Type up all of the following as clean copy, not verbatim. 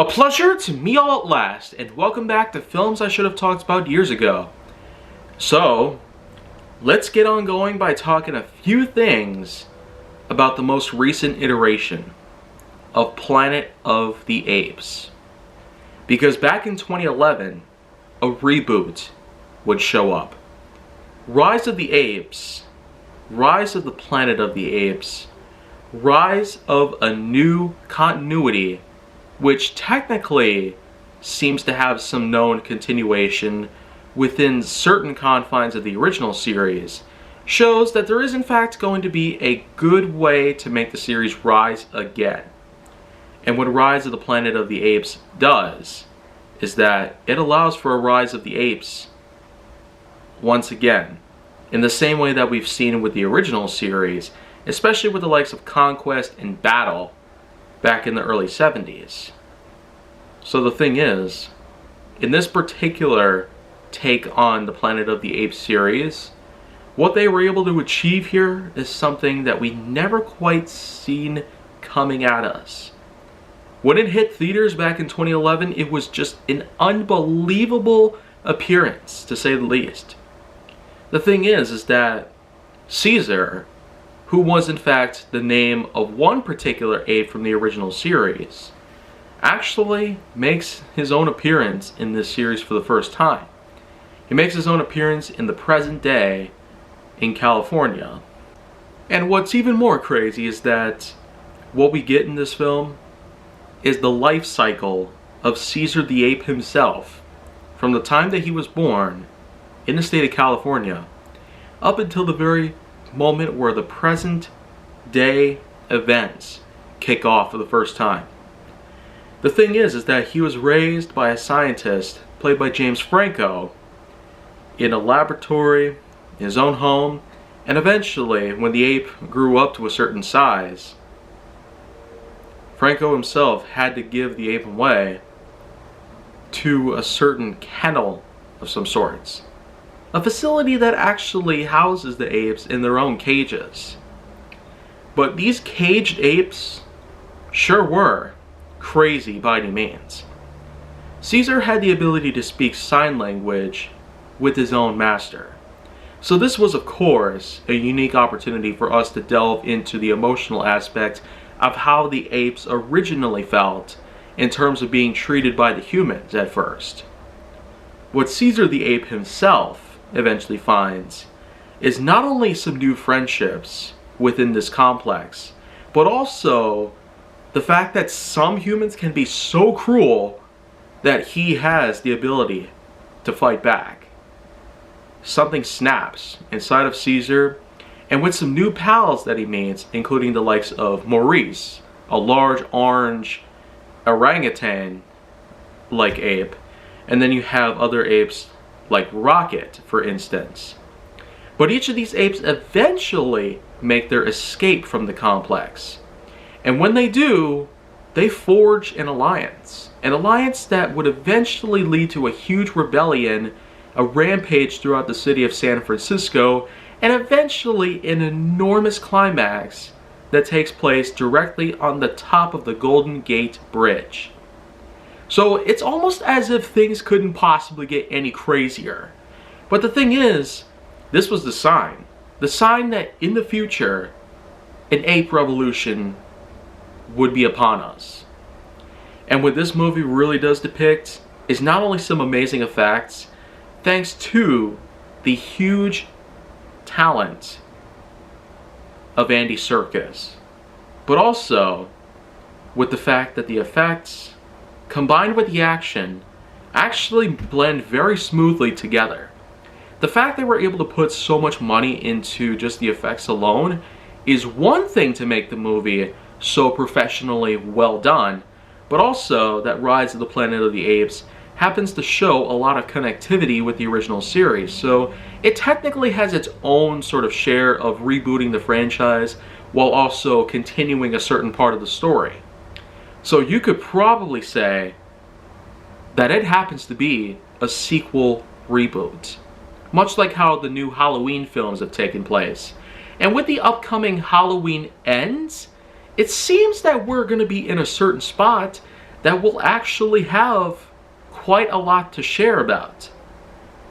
A pleasure to meet all at last, and welcome back to films I should have talked about years ago. So, let's get on going by talking a few things about the most recent iteration of Planet of the Apes. Because back in 2011, a reboot would show up. Rise of the Apes, Rise of the Planet of the Apes, Rise of a new continuity, which technically seems to have some known continuation within certain confines of the original series, shows that there is in fact going to be a good way to make the series rise again. And what Rise of the Planet of the Apes does is that it allows for a Rise of the Apes once again, in the same way that we've seen with the original series, especially with the likes of Conquest and Battle back in the early 70s. So the thing is, in this particular take on the Planet of the Apes series, what they were able to achieve here is something that we never quite seen coming at us. When it hit theaters back in 2011, it was just an unbelievable appearance, to say the least. The thing is that Caesar, who was in fact the name of one particular ape from the original series, actually makes his own appearance in this series for the first time. He makes his own appearance in the present day in California. And what's even more crazy is that what we get in this film is the life cycle of Caesar the ape himself, from the time that he was born in the state of California up until the very moment where the present day events kick off for the first time. The thing is that he was raised by a scientist played by James Franco in a laboratory in his own home, and eventually when the ape grew up to a certain size, Franco himself had to give the ape away to a certain kennel of some sorts. A facility that actually houses the apes in their own cages. But these caged apes sure were crazy by any means. Caesar had the ability to speak sign language with his own master. So this was, of course, a unique opportunity for us to delve into the emotional aspect of how the apes originally felt in terms of being treated by the humans at first. What Caesar the ape himself eventually finds is not only some new friendships within this complex, but also the fact that some humans can be so cruel that he has the ability to fight back. Something snaps inside of Caesar, and with some new pals that he meets, including the likes of Maurice, a large orange orangutan-like ape, and then you have other apes like Rocket, for instance. But each of these apes eventually make their escape from the complex. And when they do, they forge an alliance that would eventually lead to a huge rebellion, a rampage throughout the city of San Francisco, and eventually an enormous climax that takes place directly on the top of the Golden Gate Bridge. So it's almost as if things couldn't possibly get any crazier. But the thing is, this was the sign that in the future, an ape revolution would be upon us. And what this movie really does depict is not only some amazing effects, thanks to the huge talent of Andy Serkis, but also with the fact that the effects combined with the action actually blend very smoothly together. The fact that we're able to put so much money into just the effects alone is one thing to make the movie so professionally well done, but also that Rise of the Planet of the Apes happens to show a lot of connectivity with the original series, so it technically has its own sort of share of rebooting the franchise while also continuing a certain part of the story. So you could probably say that it happens to be a sequel reboot, much like how the new Halloween films have taken place. And with the upcoming Halloween Ends, it seems that we're going to be in a certain spot that will actually have quite a lot to share about.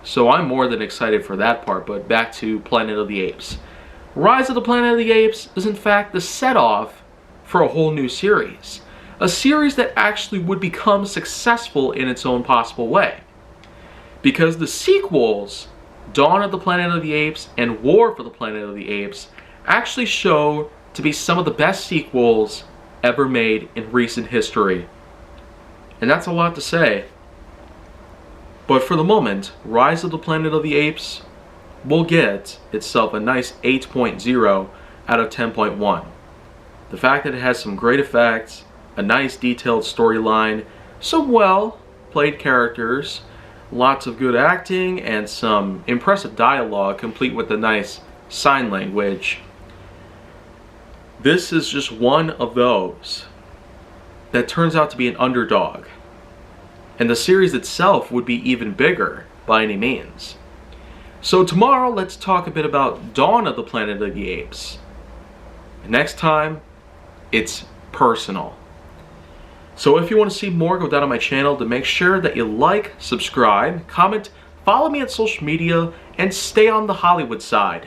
So I'm more than excited for that part, but back to Planet of the Apes. Rise of the Planet of the Apes is in fact the set-off for a whole new series. A series that actually would become successful in its own possible way. Because the sequels, Dawn of the Planet of the Apes and War for the Planet of the Apes, actually show to be some of the best sequels ever made in recent history. And that's a lot to say. But for the moment, Rise of the Planet of the Apes will get itself a nice 8.0 out of 10.1. The fact that it has some great effects, a nice detailed storyline, some well played characters, lots of good acting, and some impressive dialogue complete with a nice sign language. This is just one of those that turns out to be an underdog. And the series itself would be even bigger by any means. So tomorrow, let's talk a bit about Dawn of the Planet of the Apes. Next time, it's personal. So if you want to see more, go down on my channel to make sure that you like, subscribe, comment, follow me on social media, and stay on the Hollywood side.